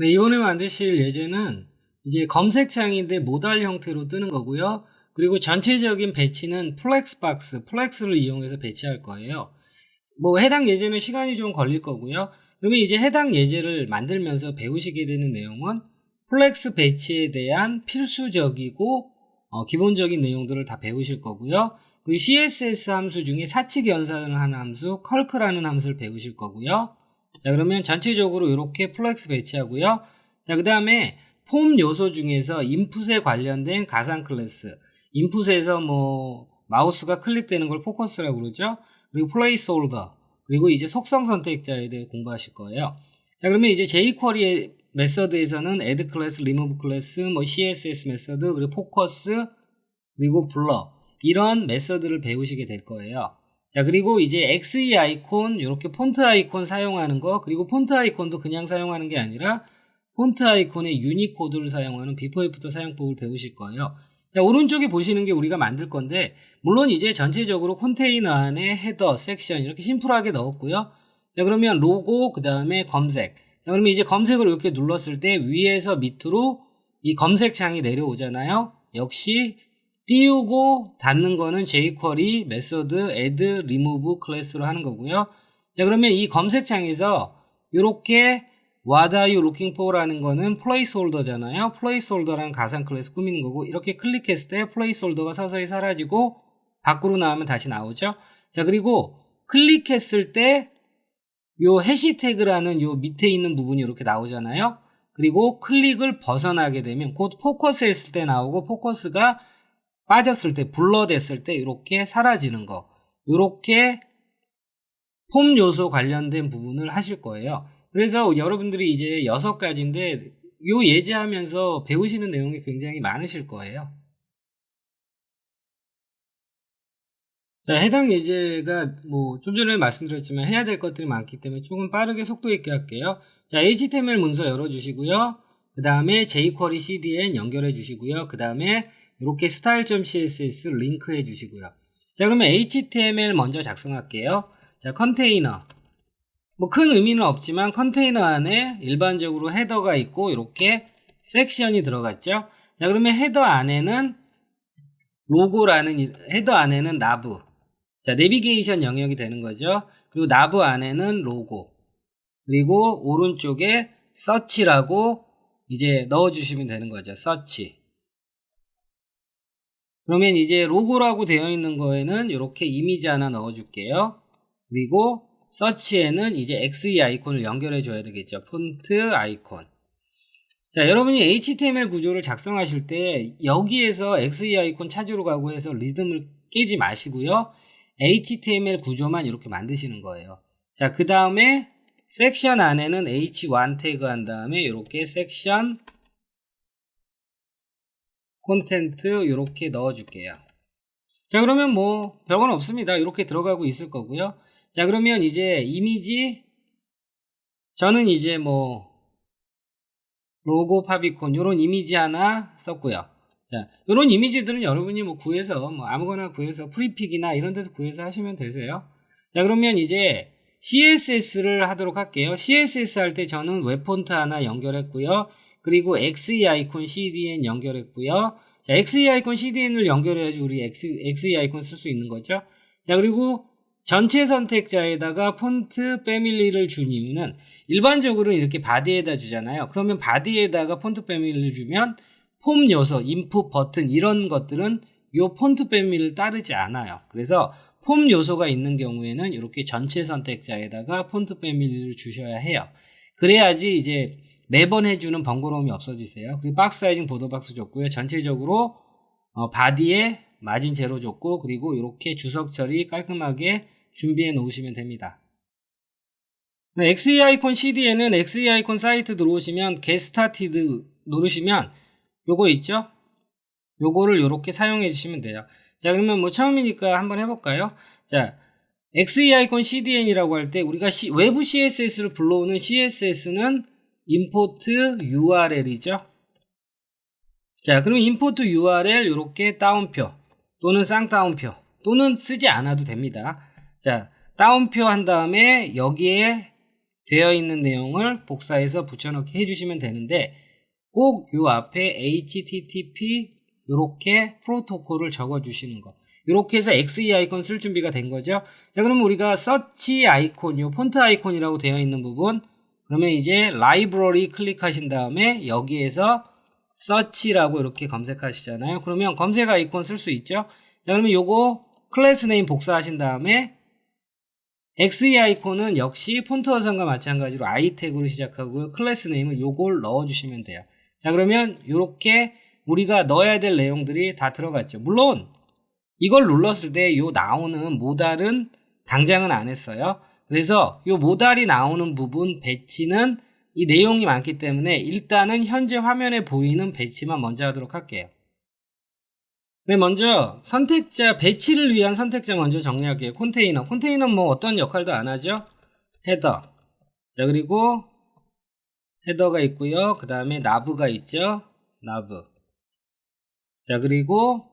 네, 이번에 만드실 예제는 이제 검색창인데 모달 형태로 뜨는 거고요. 그리고 전체적인 배치는 플렉스박스, 플렉스를 이용해서 배치할 거예요. 뭐 해당 예제는 시간이 좀 걸릴 거고요. 그러면 이제 해당 예제를 만들면서 배우시게 되는 내용은 플렉스 배치에 대한 필수적이고 기본적인 내용들을 다 배우실 거고요. 그리고 CSS 함수 중에 사칙 연산을 하는 함수 컬크라는 함수를 배우실 거고요. 자, 그러면 전체적으로 이렇게 플렉스 배치하고요. 자, 그 다음에 폼 요소 중에서 인풋에 관련된 가상 클래스, 인풋에서 뭐 마우스가 클릭되는 걸 포커스라고 그러죠. 그리고 플레이스홀더, 그리고 이제 속성 선택자에 대해 공부하실 거예요. 자, 그러면 이제 jQuery 메서드에서는 add 클래스, remove 클래스, 뭐 CSS 메서드, 그리고 포커스, 그리고 블러, 이런 메서드를 배우시게 될 거예요. 자, 그리고 이제 XE 아이콘, 이렇게 폰트 아이콘 사용하는 거, 그리고 폰트 아이콘도 그냥 사용하는 게 아니라 폰트 아이콘의 유니코드를 사용하는 비포 애프터 사용법을 배우실 거예요. 자, 오른쪽에 보시는 게 우리가 만들 건데, 물론 이제 전체적으로 컨테이너 안에 헤더, 섹션 이렇게 심플하게 넣었고요. 자, 그러면 로고, 그 다음에 검색. 자, 그러면 이제 검색을 이렇게 눌렀을 때 위에서 밑으로 이 검색창이 내려오잖아요. 역시 띄우고 닫는 거는 jQuery 메서드 add, remove 클래스로 하는 거고요. 자, 그러면 이 검색창에서 이렇게 what are you looking for 라는 거는 placeholder잖아요. placeholder라는 가상 클래스 꾸미는 거고, 이렇게 클릭했을 때 placeholder가 서서히 사라지고 밖으로 나오면 다시 나오죠. 자, 그리고 클릭했을 때 요 해시태그라는 요 밑에 있는 부분이 이렇게 나오잖아요. 그리고 클릭을 벗어나게 되면 곧 포커스 했을 때 나오고, 포커스가 빠졌을 때, 블러 됐을 때 이렇게 사라지는 거, 이렇게 폼 요소 관련된 부분을 하실 거예요. 그래서 여러분들이 이제 6가지인데 요 예제하면서 배우시는 내용이 굉장히 많으실 거예요. 자, 해당 예제가 뭐 좀 전에 말씀드렸지만 해야 될 것들이 많기 때문에 조금 빠르게 속도 있게 할게요. 자, HTML 문서 열어주시고요. 그 다음에 jQuery CDN 연결해 주시고요. 그 다음에 이렇게 style.css 링크해 주시고요. 자, 그러면 HTML 먼저 작성할게요. 자, 컨테이너. 뭐 큰 의미는 없지만 컨테이너 안에 일반적으로 헤더가 있고 이렇게 섹션이 들어갔죠. 자, 그러면 헤더 안에는 로고라는, 헤더 안에는 nav. 자, 내비게이션 영역이 되는 거죠. 그리고 nav 안에는 로고. 그리고 오른쪽에 search라고 이제 넣어주시면 되는 거죠. search. 그러면 이제 로고라고 되어 있는 거에는 이렇게 이미지 하나 넣어줄게요. 그리고 서치에는 이제 XE 아이콘을 연결해 줘야 되겠죠. 폰트 아이콘. 자, 여러분이 HTML 구조를 작성하실 때 여기에서 XE 아이콘 찾으러 가고 해서 리듬을 깨지 마시고요. HTML 구조만 이렇게 만드시는 거예요. 자, 그 다음에 섹션 안에는 H1 태그 한 다음에 이렇게 섹션 콘텐트 이렇게 넣어줄게요. 자, 그러면 뭐 별건 없습니다. 이렇게 들어가고 있을 거고요. 자, 그러면 이제 이미지, 저는 이제 뭐 로고 파비콘 요런 이미지 하나 썼고요. 자, 요런 이미지들은 여러분이 뭐 구해서 뭐 아무거나 구해서 프리픽이나 이런 데서 구해서 하시면 되세요. 자, 그러면 이제 CSS를 하도록 할게요. CSS 할 때 저는 웹폰트 하나 연결했고요. 그리고 XE 아이콘 CDN 연결했고요. 자, XE 아이콘 CDN을 연결해야지 우리 XE 아이콘 쓸 수 있는 거죠. 자, 그리고 전체 선택자에다가 폰트 패밀리를 준 이유는 일반적으로 이렇게 바디에다 주잖아요. 그러면 바디에다가 폰트 패밀리를 주면 폼 요소, 인풋 버튼 이런 것들은 요 폰트 패밀리를 따르지 않아요. 그래서 폼 요소가 있는 경우에는 이렇게 전체 선택자에다가 폰트 패밀리를 주셔야 해요. 그래야지 이제 매번 해주는 번거로움이 없어지세요. 그리고 박스 사이징 보더 박스 줬고요. 전체적으로 바디에 마진 제로 줬고, 그리고 이렇게 주석 처리 깔끔하게 준비해 놓으시면 됩니다. 네, XE 아이콘 CD에는 XE 아이콘 사이트 들어오시면 Get Started 누르시면 요거 있죠? 요거를 이렇게 사용해 주시면 돼요. 자, 그러면 뭐 처음이니까 한번 해볼까요? 자, XE 아이콘 CDN이라고 할 때 우리가 외부 CSS를 불러오는 CSS는 import URL이죠. 자, 그러면 import URL 이렇게 다운표 또는 쌍따옴표 또는 쓰지 않아도 됩니다. 자, 다운표 한 다음에 여기에 되어 있는 내용을 복사해서 붙여넣기 해주시면 되는데 꼭 요 앞에 HTTP 요렇게 프로토콜을 적어주시는 거. 요렇게 해서 XE 아이콘 쓸 준비가 된 거죠. 자, 그러면 우리가 서치 아이콘, 요 폰트 아이콘이라고 되어 있는 부분, 그러면 이제 라이브러리 클릭하신 다음에 여기에서 서치라고 이렇게 검색하시잖아요. 그러면 검색 아이콘 쓸 수 있죠. 자, 그러면 요거 클래스 네임 복사하신 다음에 XE 아이콘은 역시 폰트 어선과 마찬가지로 I 태그로 시작하고요. 클래스 네임은 요걸 넣어주시면 돼요. 자, 그러면 요렇게 우리가 넣어야 될 내용들이 다 들어갔죠. 물론 이걸 눌렀을 때 요 나오는 모달은 당장은 안 했어요. 그래서 요 모달이 나오는 부분 배치는 이 내용이 많기 때문에 일단은 현재 화면에 보이는 배치만 먼저 하도록 할게요. 네, 먼저 선택자 배치를 위한 선택자 먼저 정리할게요. 컨테이너는 뭐 어떤 역할도 안 하죠. 헤더. 자, 그리고 헤더가 있고요. 그 다음에 나브가 있죠. 나브. 자, 그리고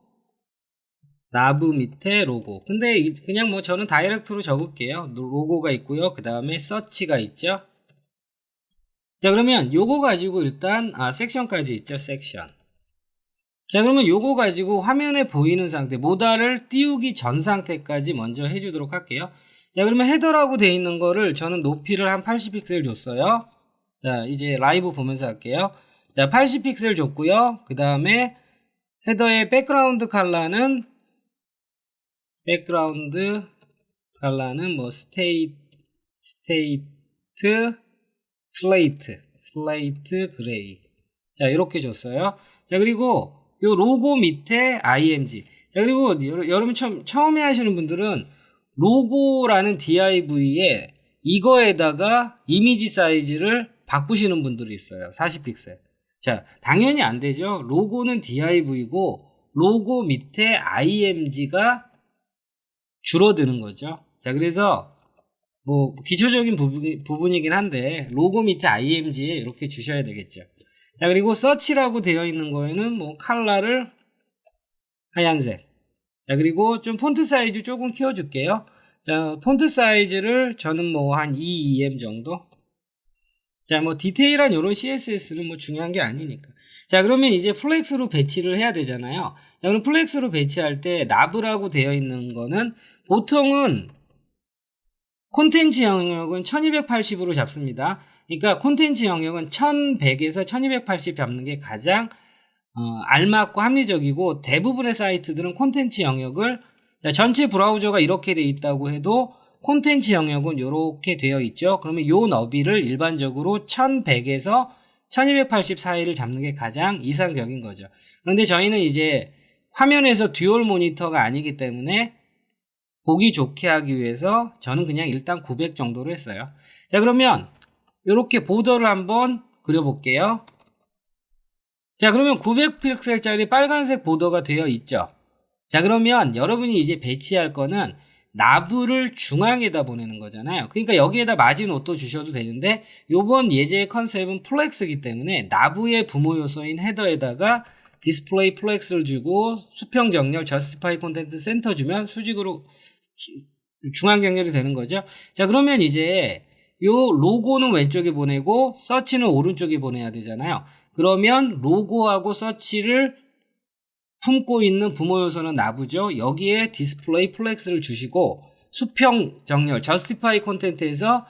나브 밑에 로고. 근데 그냥 뭐 저는 다이렉트로 적을게요. 로고가 있고요. 그 다음에 서치가 있죠. 자, 그러면 요거 가지고 일단 섹션까지 있죠. 섹션. 자, 그러면 요거 가지고 화면에 보이는 상태, 모달을 띄우기 전 상태까지 먼저 해주도록 할게요. 자, 그러면 헤더라고 되어 있는 거를 저는 높이를 한 80픽셀 줬어요. 자, 이제 라이브 보면서 할게요. 자, 80픽셀 줬고요. 그 다음에 헤더의 백그라운드 컬러는 뭐 슬레이트 그레이. 자, 이렇게 줬어요. 자, 그리고 요 로고 밑에 IMG. 자, 그리고 여러분 처음에 하시는 분들은 로고라는 div에 이거에다가 이미지 사이즈를 바꾸시는 분들이 있어요. 40픽셀. 자, 당연히 안 되죠. 로고는 div이고 로고 밑에 img가 줄어드는 거죠. 자, 그래서 뭐 기초적인 부분이긴 한데 로고 밑에 img에 이렇게 주셔야 되겠죠. 자, 그리고 서치라고 되어 있는 거에는 뭐 컬러를 하얀색. 자, 그리고 좀 폰트 사이즈 조금 키워줄게요. 자, 폰트 사이즈를 저는 뭐 한 2em 정도. 자, 뭐 디테일한 요런 CSS는 뭐 중요한 게 아니니까. 자, 그러면 이제 플렉스로 배치를 해야 되잖아요. 자, 그럼 플렉스로 배치할 때 나브라고 되어 있는 거는 보통은 콘텐츠 영역은 1280으로 잡습니다. 그러니까 콘텐츠 영역은 1100에서 1280 잡는 게 가장 알맞고 합리적이고, 대부분의 사이트들은 콘텐츠 영역을, 자, 전체 브라우저가 이렇게 되어 있다고 해도 콘텐츠 영역은 이렇게 되어 있죠. 그러면 요 너비를 일반적으로 1100에서 1280 사이를 잡는 게 가장 이상적인 거죠. 그런데 저희는 이제 화면에서 듀얼 모니터가 아니기 때문에 보기 좋게 하기 위해서 저는 그냥 일단 900 정도로 했어요. 자, 그러면 이렇게 보더를 한번 그려볼게요. 자, 그러면 900픽셀짜리 빨간색 보더가 되어 있죠. 자, 그러면 여러분이 이제 배치할 거는 나브를 중앙에다 보내는 거잖아요. 그러니까 여기에다 마진 옷도 주셔도 되는데, 요번 예제의 컨셉은 플렉스이기 때문에 나브의 부모 요소인 헤더에다가 디스플레이 플렉스를 주고 수평 정렬 저스티파이 콘텐트 센터 주면 수직으로 중앙 정렬이 되는 거죠. 자, 그러면 이제 요 로고는 왼쪽에 보내고 서치는 오른쪽에 보내야 되잖아요. 그러면 로고하고 서치를 품고 있는 부모 요소는 나브죠. 여기에 디스플레이 플렉스를 주시고 수평 정렬 저스티파이 콘텐트에서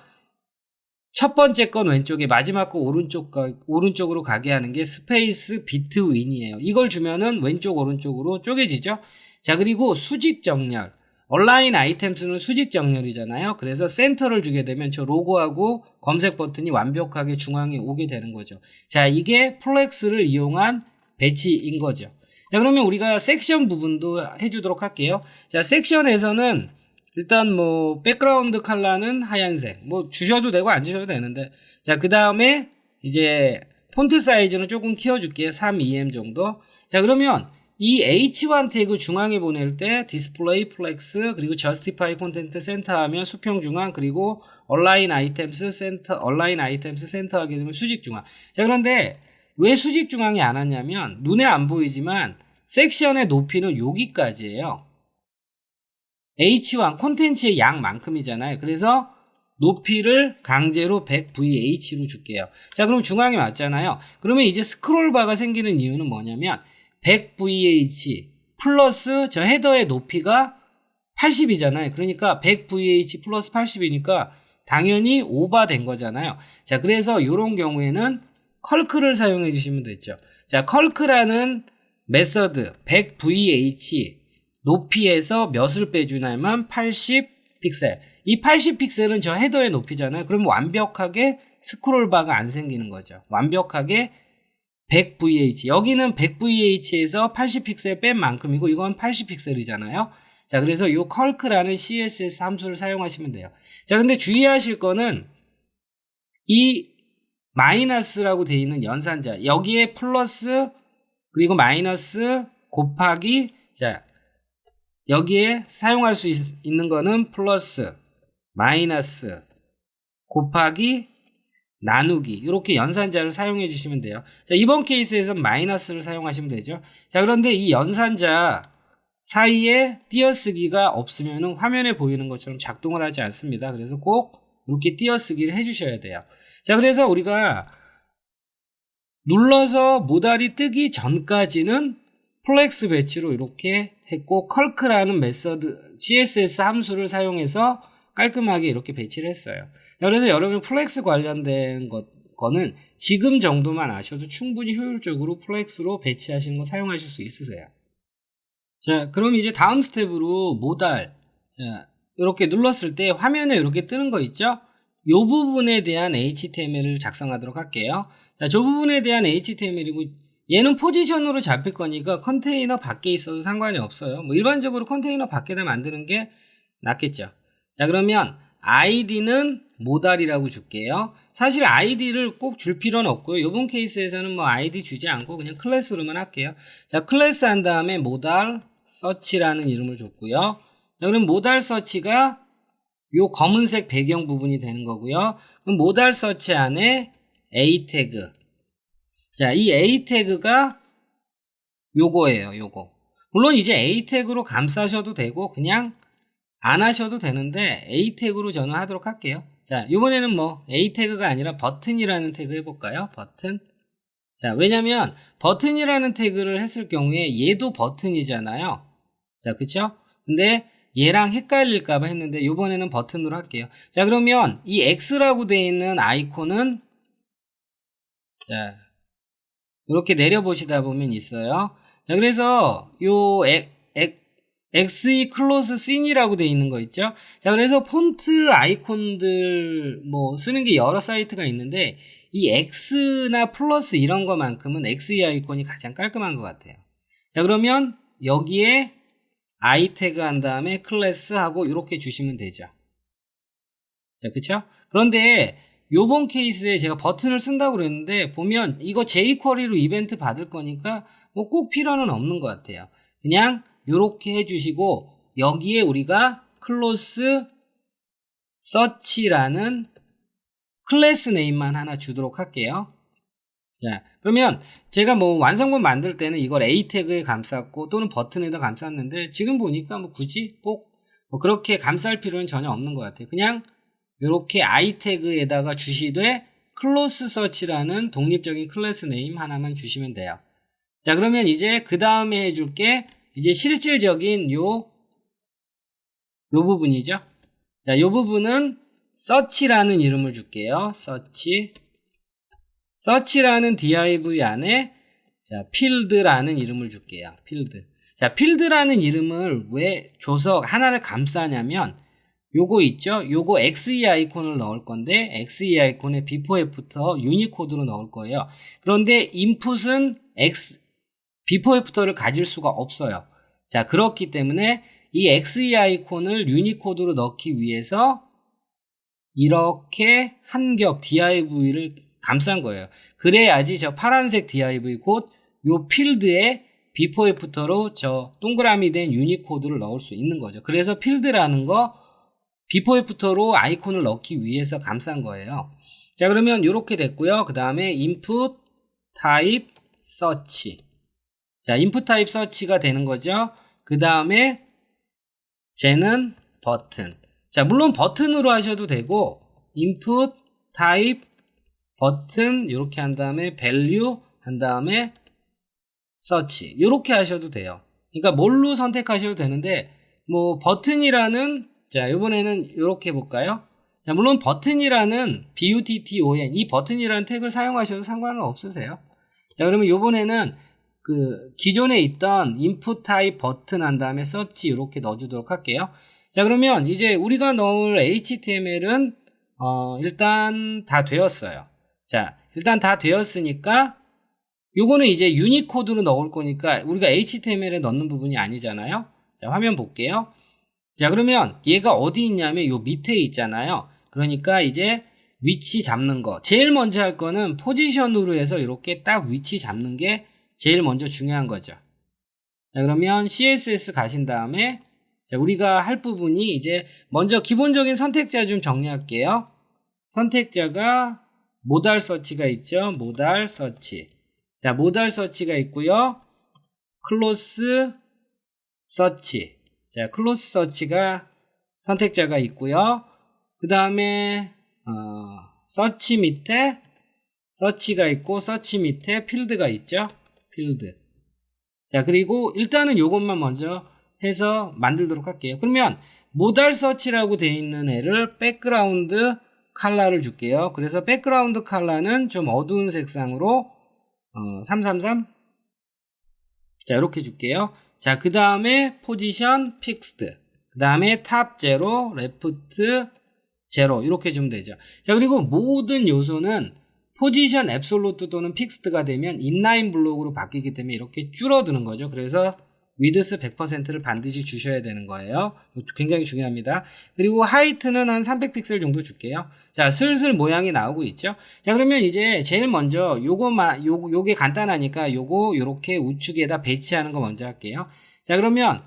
첫 번째 건 왼쪽에, 마지막 거 오른쪽으로 가게 하는 게 스페이스 비트윈이에요. 이걸 주면은 왼쪽 오른쪽으로 쪼개지죠. 자, 그리고 수직 정렬, 얼라인 아이템스는 수직 정렬이잖아요. 그래서 센터를 주게 되면 저 로고하고 검색 버튼이 완벽하게 중앙에 오게 되는 거죠. 자, 이게 플렉스를 이용한 배치인 거죠. 자, 그러면 우리가 섹션 부분도 해주도록 할게요. 자, 섹션에서는 일단 뭐 백그라운드 컬러는 하얀색, 뭐 주셔도 되고 안 주셔도 되는데, 자, 그 다음에 이제 폰트 사이즈는 조금 키워줄게요. 3em 정도. 자, 그러면 이 H1 태그 중앙에 보낼 때 디스플레이 플렉스, 그리고 저스티파이 콘텐트 센터 하면 수평 중앙, 그리고 얼라인 아이템스 센터 하게 되면 수직 중앙. 자, 그런데 왜 수직 중앙이 안 왔냐면 눈에 안 보이지만 섹션의 높이는 여기까지예요. H1 콘텐츠의 양만큼이잖아요. 그래서 높이를 강제로 100VH로 줄게요. 자, 그럼 중앙에 맞잖아요. 그러면 이제 스크롤바가 생기는 이유는 뭐냐면 100VH 플러스 저 헤더의 높이가 80이잖아요. 그러니까 100VH 플러스 80이니까 당연히 오버된 거잖아요. 자, 그래서 이런 경우에는 컬크를 사용해 주시면 되죠. 자, 컬크라는 메서드 100VH 높이에서 몇을 빼주냐면 80픽셀. 이 80픽셀은 저 헤더의 높이잖아요. 그럼 완벽하게 스크롤바가 안 생기는 거죠. 완벽하게 100VH. 여기는 100VH에서 80픽셀 뺀 만큼이고 이건 80픽셀이잖아요. 자, 그래서 이 컬크라는 CSS 함수를 사용하시면 돼요. 자, 근데 주의하실 거는 이 마이너스라고 되어 있는 연산자 여기에 플러스 그리고 마이너스 곱하기 자 여기에 사용할 수 있는 거는 플러스 마이너스 곱하기 나누기 이렇게 연산자를 사용해 주시면 돼요. 자, 이번 케이스에서는 마이너스를 사용하시면 되죠. 자, 그런데 이 연산자 사이에 띄어쓰기가 없으면 화면에 보이는 것처럼 작동을 하지 않습니다. 그래서 꼭 이렇게 띄어쓰기를 해주셔야 돼요. 자, 그래서 우리가 눌러서 모달이 뜨기 전까지는 플렉스 배치로 이렇게 했고 컬크라는 메서드 CSS 함수를 사용해서 깔끔하게 이렇게 배치를 했어요. 자, 그래서 여러분 플렉스 관련된 거는 지금 정도만 아셔도 충분히 효율적으로 플렉스로 배치하시는 거 사용하실 수 있으세요. 자, 그럼 이제 다음 스텝으로 모달. 자, 이렇게 눌렀을 때 화면에 이렇게 뜨는 거 있죠? 이 부분에 대한 HTML을 작성하도록 할게요. 자, 저 부분에 대한 HTML이고 얘는 포지션으로 잡힐 거니까 컨테이너 밖에 있어도 상관이 없어요. 뭐 일반적으로 컨테이너 밖에다 만드는 게 낫겠죠. 자, 그러면 id는 모달이라고 줄게요. 사실 id를 꼭 줄 필요는 없고요. 이번 케이스에서는 뭐 id 주지 않고 그냥 클래스로만 할게요. 자, 클래스 한 다음에 모달 서치라는 이름을 줬고요. 자, 그럼 모달 서치가 요 검은색 배경 부분이 되는 거고요. 그럼 모달 서치 안에 a 태그. 자, 이 a 태그가 요거예요. 요거. 물론 이제 a 태그로 감싸셔도 되고 그냥 안 하셔도 되는데 a 태그로 저는 하도록 할게요. 자, 이번에는 뭐 a 태그가 아니라 버튼이라는 태그 해볼까요? 버튼. 자, 왜냐면 버튼이라는 태그를 했을 경우에 얘도 버튼이잖아요. 자, 그쵸? 근데 얘랑 헷갈릴까봐 했는데 이번에는 버튼으로 할게요. 자, 그러면 이 X라고 되어 있는 아이콘은 자, 이렇게 내려보시다 보면 있어요. 자, 그래서 요 XE 클로스 씬이라고 되어 있는 거 있죠? 자, 그래서 폰트 아이콘들 뭐 쓰는 게 여러 사이트가 있는데 이 X나 플러스 이런 거만큼은 XE 아이콘이 가장 깔끔한 것 같아요. 자, 그러면 여기에 I 태그 한 다음에 클래스 하고 이렇게 주시면 되죠. 자, 그쵸? 그런데 요번 케이스에 제가 버튼을 쓴다고 그랬는데 보면 이거 jQuery로 이벤트 받을 거니까 뭐 꼭 필요는 없는 것 같아요. 그냥 요렇게 해주시고 여기에 우리가 클로스 서치라는 클래스 네임만 하나 주도록 할게요. 자, 그러면 제가 뭐 완성본 만들 때는 이걸 A 태그에 감쌌고 또는 버튼에다 감쌌는데 지금 보니까 뭐 굳이 꼭 뭐 그렇게 감쌀 필요는 전혀 없는 것 같아요. 그냥 이렇게 I 태그에다가 주시되 클로스 서치라는 독립적인 클래스 네임 하나만 주시면 돼요. 자, 그러면 이제 그 다음에 해줄 게 이제 실질적인 요 부분이죠. 자, 요 부분은 서치라는 이름을 줄게요. 서치라는 div 안에 자, 필드라는 이름을 줄게요. 필드. 자, 필드라는 이름을 왜 줘서 하나를 감싸냐면 요거 있죠? 요거 XE 아이콘을 넣을 건데 XE 아이콘에 before after 유니코드로 넣을 거예요. 그런데 인풋은 before after를 가질 수가 없어요. 자, 그렇기 때문에 이 XE 아이콘을 유니코드로 넣기 위해서 이렇게 한격 div를 감싼 거예요. 그래야지 저 파란색 div 곧 요 필드에 before after로 저 동그라미 된 유니코드를 넣을 수 있는 거죠. 그래서 필드라는 거 before after로 아이콘을 넣기 위해서 감싼 거예요. 자, 그러면 이렇게 됐고요. 그 다음에 input type search. 자, input type search가 되는 거죠. 그 다음에 쟤는 버튼. 자, 물론 버튼으로 하셔도 되고 input, type, 버튼 이렇게 한 다음에 value 한 다음에 search 이렇게 하셔도 돼요. 그러니까 뭘로 선택하셔도 되는데 뭐 버튼이라는 자 이번에는 이렇게 해볼까요? 자 물론 버튼이라는 button 이 버튼이라는 태그를 사용하셔도 상관은 없으세요. 자 그러면 이번에는 그 기존에 있던 input type 버튼 한 다음에 search 이렇게 넣어주도록 할게요. 자 그러면 이제 우리가 넣을 HTML은 일단 다 되었어요. 자 일단 다 되었으니까 요거는 이제 유니코드로 넣을 거니까 우리가 HTML에 넣는 부분이 아니잖아요. 자 화면 볼게요. 자 그러면 얘가 어디 있냐면 요 밑에 있잖아요. 그러니까 이제 위치 잡는 거 제일 먼저 할 거는 포지션으로 해서 이렇게 딱 위치 잡는 게 제일 먼저 중요한 거죠. 자 그러면 CSS 가신 다음에 자 우리가 할 부분이 이제 먼저 기본적인 선택자 좀 정리할게요. 선택자가 모달 서치가 있죠. 모달 서치. 자 모달 서치가 있고요. 클로스 서치. 자 클로스 서치가 선택자가 있고요. 그 다음에 서치 밑에 서치가 있고 서치 밑에 필드가 있죠. 필드. 자 그리고 일단은 요것만 먼저 해서 만들도록 할게요. 그러면 모달 서치라고 되어 있는 애를 백그라운드 컬러를 줄게요. 그래서 백그라운드 컬러는 좀 어두운 색상으로 333 자 이렇게 줄게요. 자 그 다음에 포지션 픽스드 그 다음에 탑 제로 레프트 제로 이렇게 주면 되죠. 자 그리고 모든 요소는 포지션 앱솔루트 또는 픽스드가 되면 인라인 블록으로 바뀌기 때문에 이렇게 줄어드는 거죠. 그래서 위드스 100%를 반드시 주셔야 되는 거예요. 굉장히 중요합니다. 그리고 하이트는 한 300픽셀 정도 줄게요. 자, 슬슬 모양이 나오고 있죠. 자, 그러면 이제 제일 먼저 요게 간단하니까 요거 요렇게 우측에다 배치하는 거 먼저 할게요. 자, 그러면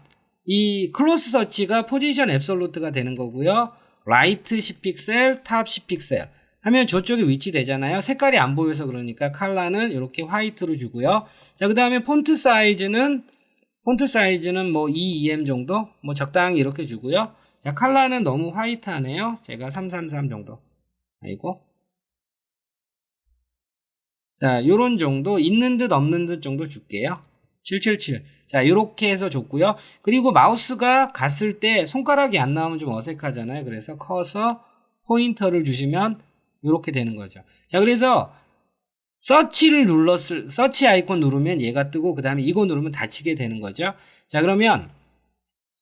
이 클로스 서치가 포지션 앱솔루트가 되는 거고요. 라이트 10픽셀, 탑 10픽셀 하면 저쪽에 위치되잖아요. 색깔이 안 보여서 그러니까 컬러는 이렇게 화이트로 주고요. 자, 그 다음에 폰트 사이즈는 뭐 2em 정도 뭐 적당히 이렇게 주고요. 자 컬러는 너무 화이트하네요. 제가 333 정도 아이고 자 요런 정도 있는 듯 없는 듯 정도 줄게요. 777 자 요렇게 해서 줬고요. 그리고 마우스가 갔을 때 손가락이 안 나오면 좀 어색하잖아요. 그래서 커서 포인터를 주시면 요렇게 되는 거죠. 자 그래서 서치 아이콘 누르면 얘가 뜨고 그 다음에 이거 누르면 닫히게 되는 거죠. 자 그러면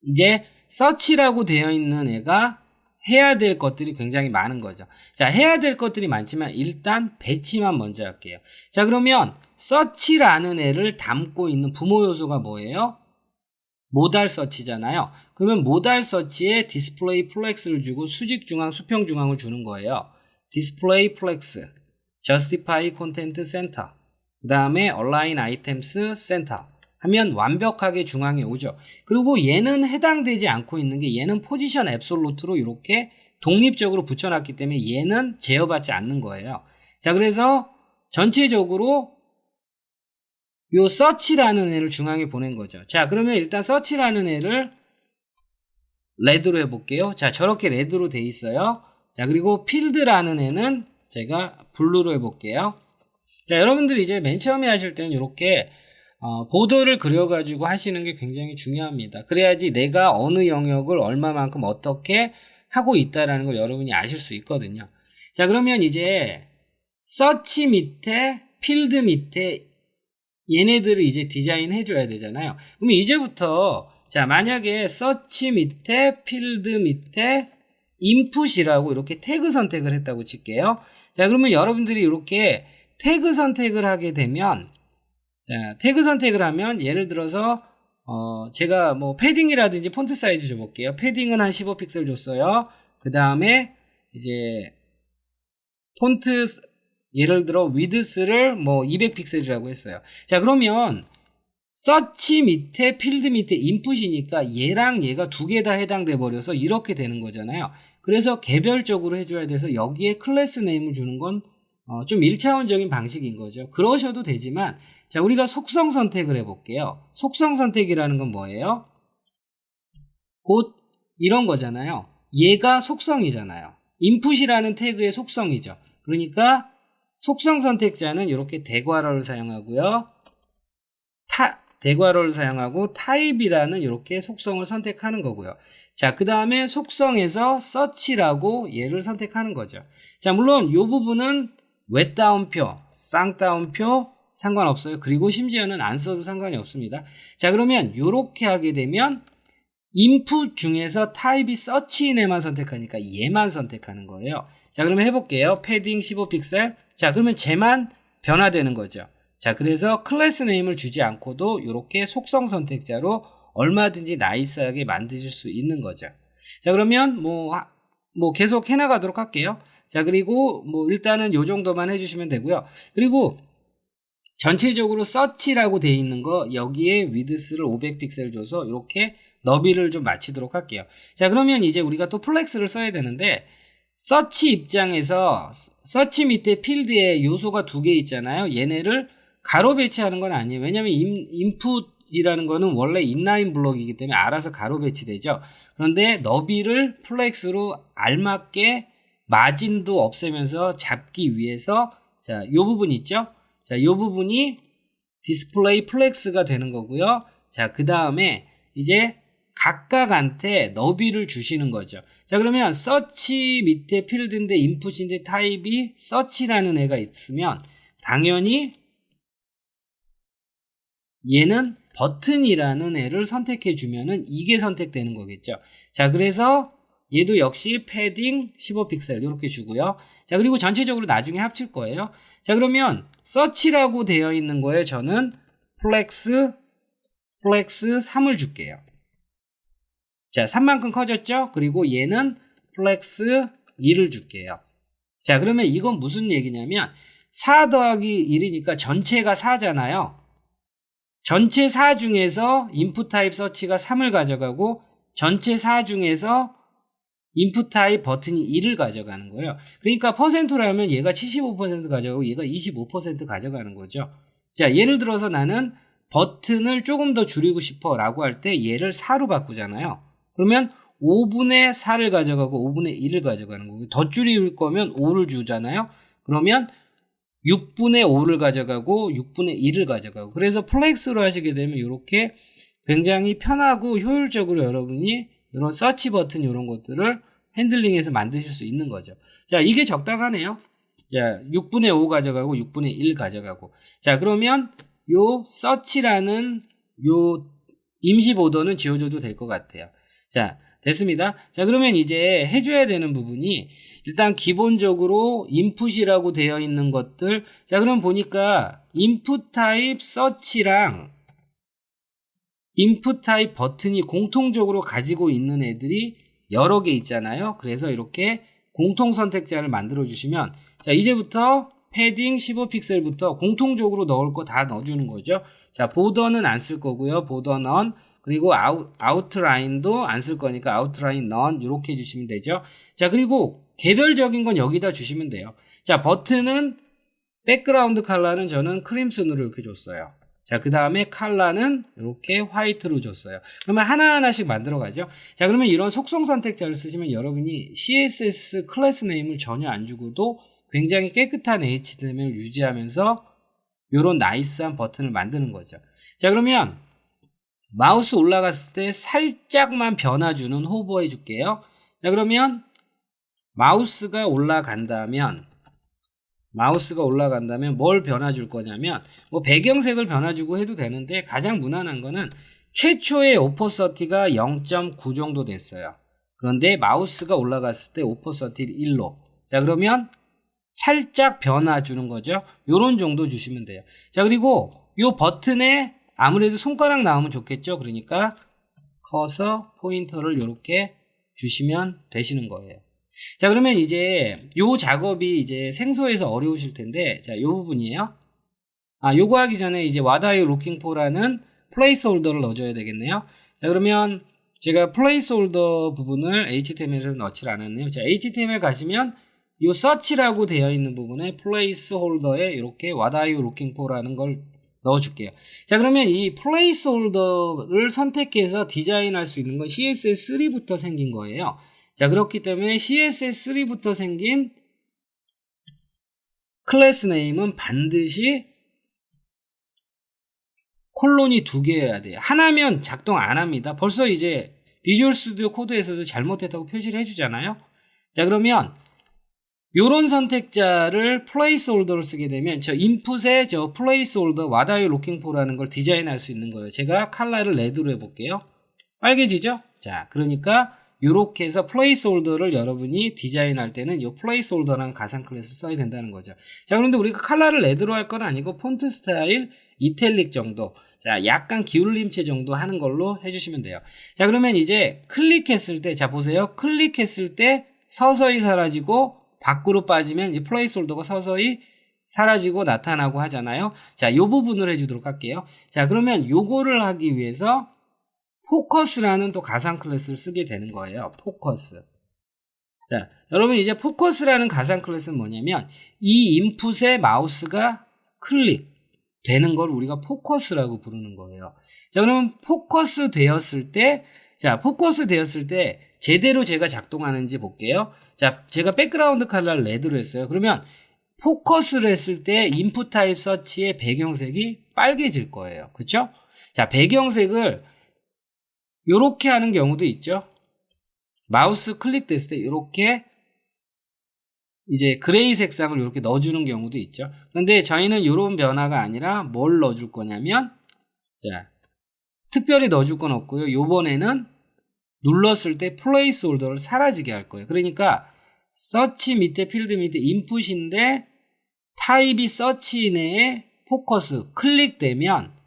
이제 서치라고 되어 있는 애가 해야 될 것들이 굉장히 많은 거죠. 자 해야 될 것들이 많지만 일단 배치만 먼저 할게요. 자 그러면 서치라는 애를 담고 있는 부모 요소가 뭐예요? 모달 서치잖아요. 그러면 모달 서치에 디스플레이 플렉스를 주고 수직 중앙 수평 중앙을 주는 거예요. 디스플레이 플렉스 Justify Content Center 그 다음에 Align Items Center 하면 완벽하게 중앙에 오죠. 그리고 얘는 해당되지 않고 있는 게 얘는 포지션 앱솔루트로 이렇게 독립적으로 붙여놨기 때문에 얘는 제어받지 않는 거예요. 자 그래서 전체적으로 요 서치라는 애를 중앙에 보낸 거죠. 자 그러면 일단 서치라는 애를 레드로 해볼게요. 자 저렇게 레드로 돼 있어요. 자 그리고 필드라는 애는 제가 블루로 해볼게요. 자, 여러분들이 이제 맨 처음에 하실 때는 이렇게 보더를 그려가지고 하시는 게 굉장히 중요합니다. 그래야지 내가 어느 영역을 얼마만큼 어떻게 하고 있다라는 걸 여러분이 아실 수 있거든요. 자, 그러면 이제 서치 밑에 필드 밑에 얘네들을 이제 디자인 해줘야 되잖아요. 그러면 이제부터 자 만약에 서치 밑에 필드 밑에 인풋이라고 이렇게 태그 선택을 했다고 칠게요. 자 그러면 여러분들이 이렇게 태그 선택을 하게 되면 자, 태그 선택을 하면 예를 들어서 제가 뭐 패딩이라든지 폰트 사이즈 줘볼게요. 패딩은 한 15픽셀 줬어요. 그 다음에 이제 폰트 예를 들어 위드스를 뭐 200픽셀이라고 했어요. 자 그러면 서치 밑에 필드 밑에 인풋이니까 얘랑 얘가 두 개 다 해당돼 버려서 이렇게 되는 거잖아요. 그래서 개별적으로 해줘야 돼서 여기에 클래스 네임을 주는 건 좀 1차원적인 방식인 거죠. 그러셔도 되지만 자 우리가 속성 선택을 해볼게요. 속성 선택이라는 건 뭐예요? 곧 이런 거잖아요. 얘가 속성이잖아요. input이라는 태그의 속성이죠. 그러니까 속성 선택자는 이렇게 대괄호를 사용하고요. 대괄호를 사용하고 타입이라는 이렇게 속성을 선택하는 거고요. 자, 그 다음에 속성에서 search라고 얘를 선택하는 거죠. 자, 물론 이 부분은 웹다운표, 쌍따옴표 상관없어요. 그리고 심지어는 안 써도 상관이 없습니다. 자, 그러면 이렇게 하게 되면 input 중에서 타입이 search인에만 선택하니까 얘만 선택하는 거예요. 자, 그러면 해볼게요. 패딩 15픽셀. 자, 그러면 쟤만 변화되는 거죠. 자, 그래서 클래스 네임을 주지 않고도 이렇게 속성 선택자로 얼마든지 나이스하게 만드실 수 있는 거죠. 자, 그러면 뭐 계속 해나가도록 할게요. 자, 그리고 일단은 요 정도만 해주시면 되고요. 그리고 전체적으로 search라고 되어 있는 거 여기에 위드스를 500픽셀 줘서 이렇게 너비를 좀 맞추도록 할게요. 자, 그러면 이제 우리가 또 플렉스를 써야 되는데 search 입장에서 search 밑에 필드에 요소가 2개 있잖아요. 얘네를 가로 배치하는 건 아니에요. 왜냐하면 input이라는 거는 원래 인라인 블록이기 때문에 알아서 가로 배치되죠. 그런데 너비를 플렉스로 알맞게 마진도 없애면서 잡기 위해서 자, 요 부분 있죠? 자, 요 부분이 디스플레이 플렉스가 되는 거고요. 자, 그 다음에 이제 각각한테 너비를 주시는 거죠. 자, 그러면 search 밑에 필드인데 input인데 타입이 search라는 애가 있으면 당연히 얘는 버튼이라는 애를 선택해 주면은 이게 선택되는 거겠죠. 자, 그래서 얘도 역시 패딩 15픽셀 이렇게 주고요. 자, 그리고 전체적으로 나중에 합칠 거예요. 자, 그러면 search라고 되어 있는 거에 저는 플렉스 3을 줄게요. 자, 3만큼 커졌죠? 그리고 얘는 플렉스 2를 줄게요. 자, 그러면 이건 무슨 얘기냐면 4 더하기 1이니까 전체가 4잖아요. 전체 4 중에서 인풋 타입 서치가 3을 가져가고 전체 4 중에서 인풋 타입 버튼이 1을 가져가는 거예요. 그러니까 퍼센트라면 얘가 75% 가져가고 얘가 25% 가져가는 거죠. 자, 예를 들어서 나는 버튼을 조금 더 줄이고 싶어 라고 할 때 얘를 4로 바꾸잖아요. 그러면 5분의 4를 가져가고 5분의 1을 가져가는 거고 더 줄일 거면 5를 주잖아요. 그러면 6분의 5를 가져가고 6분의 1을 가져가고 그래서 플렉스로 하시게 되면 이렇게 굉장히 편하고 효율적으로 여러분이 이런 서치 버튼 이런 것들을 핸들링해서 만드실 수 있는 거죠. 자, 이게 적당하네요. 자, 6분의 5 가져가고 6분의 1 가져가고 자, 그러면 요 서치라는 요 임시 보더는 지워줘도 될 것 같아요. 자, 됐습니다. 자, 그러면 이제 해줘야 되는 부분이 일단 기본적으로 인풋이라고 되어 있는 것들 자, 그럼 보니까 인풋 타입 서치랑 인풋 타입 버튼이 공통적으로 가지고 있는 애들이 여러 개 있잖아요. 그래서 이렇게 공통 선택자를 만들어 주시면 자, 이제부터 패딩 15픽셀부터 공통적으로 넣을 거 다 넣어주는 거죠. 자, 보더는 안 쓸 거고요. 보더 넌 그리고 아웃라인도 안 쓸 거니까 아웃라인 넌 이렇게 해주시면 되죠. 자, 그리고 개별적인 건 여기다 주시면 돼요. 자, 버튼은 백그라운드 컬러는 저는 크림슨으로 이렇게 줬어요. 자, 그 다음에 컬러는 이렇게 화이트로 줬어요. 그러면 하나하나씩 만들어 가죠. 자, 그러면 이런 속성 선택자를 쓰시면 여러분이 CSS 클래스 네임을 전혀 안 주고도 굉장히 깨끗한 HTML을 유지하면서 이런 나이스한 버튼을 만드는 거죠. 자, 그러면 마우스 올라갔을 때 살짝만 변화 주는 호버 해줄게요. 자, 그러면 마우스가 올라간다면 뭘 변화 줄 거냐면 뭐 배경색을 변화 주고 해도 되는데 가장 무난한 거는 최초의 오퍼서티가 0.9 정도 됐어요. 그런데 마우스가 올라갔을 때 오퍼서티를 1로 자, 그러면 살짝 변화 주는 거죠. 요런 정도 주시면 돼요. 자, 그리고 요 버튼에 아무래도 손가락 나오면 좋겠죠. 그러니까 커서 포인터를 이렇게 주시면 되시는 거예요. 자, 그러면 이제 요 작업이 이제 생소해서 어려우실 텐데 자, 요 부분이에요. 요거 하기 전에 이제 What are you looking for라는 플레이스홀더를 넣어줘야 되겠네요. 자, 그러면 제가 플레이스홀더 부분을 HTML에 넣지 않았네요. 자, HTML 가시면 요 search라고 되어 있는 부분에 플레이스홀더에 이렇게 What are you looking for라는 걸 넣어줄게요. 자, 그러면 이 플레이스홀더를 선택해서 디자인할 수 있는 건 CSS3부터 생긴 거예요. 자, 그렇기 때문에 CSS3부터 생긴 클래스 네임은 반드시 콜론이 2개여야 돼요. 하나면 작동 안 합니다. 벌써 이제 비주얼 스튜디오 코드에서도 잘못했다고 표시를 해주잖아요. 자, 그러면 요런 선택자를 플레이스홀더를 쓰게 되면 저 인풋에 저 플레이스홀더 what are you looking for라는 걸 디자인할 수 있는 거예요. 제가 컬러를 레드로 해볼게요. 빨개지죠? 자, 그러니까 요렇게 해서 플레이스홀더를 여러분이 디자인할 때는 요 플레이스홀더라는 가상 클래스를 써야 된다는 거죠. 자, 그런데 우리가 컬러를 레드로 할 건 아니고 폰트 스타일 이탈릭 정도, 자, 약간 기울림체 정도 하는 걸로 해주시면 돼요. 자, 그러면 이제 클릭했을 때, 자, 보세요. 클릭했을 때 서서히 사라지고 밖으로 빠지면 이제 플레이스홀더가 서서히 사라지고 나타나고 하잖아요. 자, 요 부분을 해주도록 할게요. 자, 그러면 요거를 하기 위해서 포커스라는 또 가상 클래스를 쓰게 되는 거예요. 포커스. 자, 여러분 이제 포커스라는 가상 클래스는 뭐냐면 이 인풋에 마우스가 클릭 되는 걸 우리가 포커스라고 부르는 거예요. 자, 그러면 포커스 되었을 때, 자, 포커스 되었을 때 제대로 제가 작동하는지 볼게요. 자, 제가 백그라운드 컬러를 레드로 했어요. 그러면 포커스를 했을 때 인풋 타입 서치의 배경색이 빨개질 거예요. 그렇죠? 자, 배경색을 요렇게 하는 경우도 있죠. 마우스 클릭됐을 때 요렇게 이제 그레이 색상을 이렇게 넣어주는 경우도 있죠. 그런데 저희는 이런 변화가 아니라 뭘 넣어줄 거냐면, 자, 특별히 넣어줄 건 없고요. 요번에는 눌렀을 때 플레이스홀더를 사라지게 할 거예요. 그러니까 서치 밑에 필드 밑에 인풋인데 타입이 서치 내에 포커스 클릭되면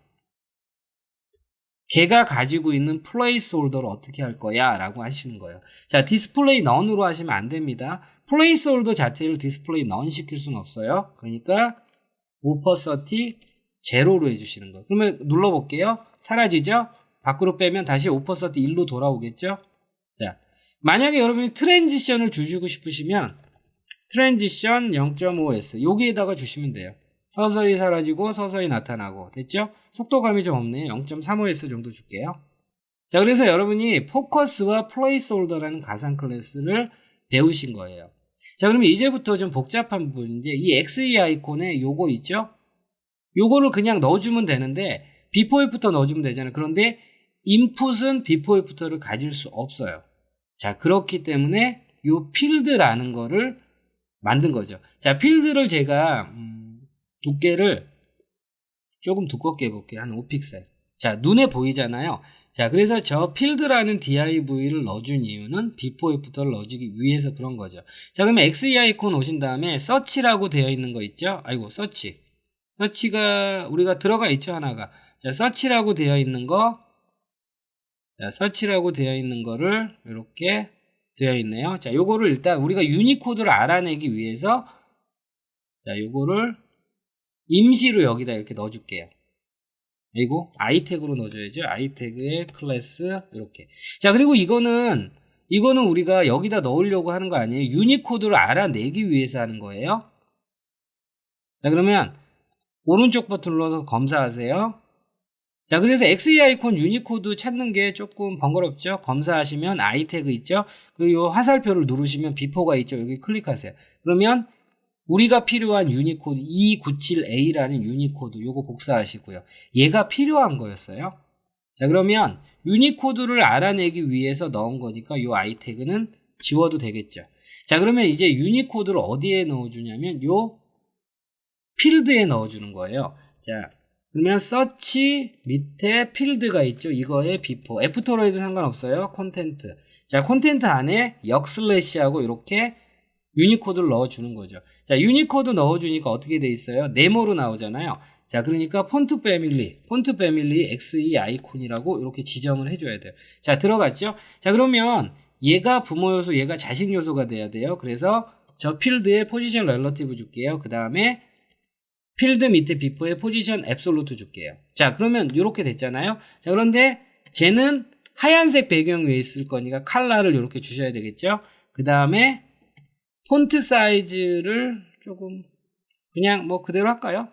걔가 가지고 있는 플레이스홀더를 어떻게 할 거야 라고 하시는 거예요. 자, 디스플레이 넌으로 하시면 안 됩니다. 플레이스홀더 자체를 디스플레이 넌 시킬 수는 없어요. 그러니까 오퍼서티 제로로 해주시는 거예요. 그러면 눌러볼게요. 사라지죠? 밖으로 빼면 다시 오퍼서티 1로 돌아오겠죠? 자, 만약에 여러분이 트랜지션을 주시고 싶으시면 트랜지션 0.5S 여기에다가 주시면 돼요. 서서히 사라지고 서서히 나타나고. 됐죠? 속도감이 좀 없네요. 0.35S 정도 줄게요. 자, 그래서 여러분이 포커스와 플레이스홀더라는 가상 클래스를 배우신 거예요. 자, 그러면 이제부터 좀 복잡한 부분인데 이 XE 아이콘에 요거 있죠? 요거를 그냥 넣어주면 되는데 비포 애프터 넣어주면 되잖아요. 그런데 인풋은 비포 애프터를 가질 수 없어요. 자, 그렇기 때문에 요 필드라는 거를 만든 거죠. 자, 필드를 제가 두께를 조금 두껍게 해볼게요. 한 5픽셀. 자, 눈에 보이잖아요. 자, 그래서 저 필드라는 div를 넣어준 이유는 before after를 넣어주기 위해서 그런 거죠. 자, 그러면 XE 아이콘 오신 다음에 search라고 되어 있는 거 있죠? 아이고, search. search가 우리가 들어가 있죠, 하나가. 자, search라고 되어 있는 거. 자, search라고 되어 있는 거를 이렇게 되어 있네요. 자, 요거를 일단 우리가 유니코드를 알아내기 위해서 자, 요거를 임시로 여기다 이렇게 넣어줄게요. 그리고 아이태그로 넣어줘야죠. 아이태그의 클래스 이렇게. 자, 그리고 이거는 우리가 여기다 넣으려고 하는 거 아니에요. 유니코드를 알아내기 위해서 하는 거예요. 자, 그러면 오른쪽 버튼 눌러서 검사하세요. 자, 그래서 XE 아이콘 유니코드 찾는 게 조금 번거롭죠. 검사하시면 아이태그 있죠. 그리고 이 화살표를 누르시면 비포가 있죠. 여기 클릭하세요. 그러면 우리가 필요한 유니코드 297A라는 유니코드 요거 복사하시고요. 얘가 필요한 거였어요. 자, 그러면 유니코드를 알아내기 위해서 넣은 거니까 요 아이태그는 지워도 되겠죠. 자, 그러면 이제 유니코드를 어디에 넣어주냐면 요 필드에 넣어주는 거예요. 자, 그러면 search 밑에 필드가 있죠. 이거에 before, 애프터로 해도 상관없어요. 콘텐트. 자, 콘텐트 안에 역슬래시하고 이렇게 유니코드를 넣어주는 거죠. 자, 유니코드 넣어주니까 어떻게 돼 있어요? 네모로 나오잖아요. 자, 그러니까 폰트 패밀리 XE 아이콘이라고 이렇게 지정을 해줘야 돼요. 자, 들어갔죠? 자, 그러면 얘가 부모 요소, 얘가 자식 요소가 돼야 돼요. 그래서 저 필드에 포지션 렐러티브 줄게요. 그 다음에 필드 밑에 비포에 포지션 앱솔루트 줄게요. 자, 그러면 이렇게 됐잖아요. 자, 그런데 쟤는 하얀색 배경 위에 있을 거니까 컬러를 이렇게 주셔야 되겠죠. 그 다음에 폰트 사이즈를 조금 그냥 뭐 그대로 할까요?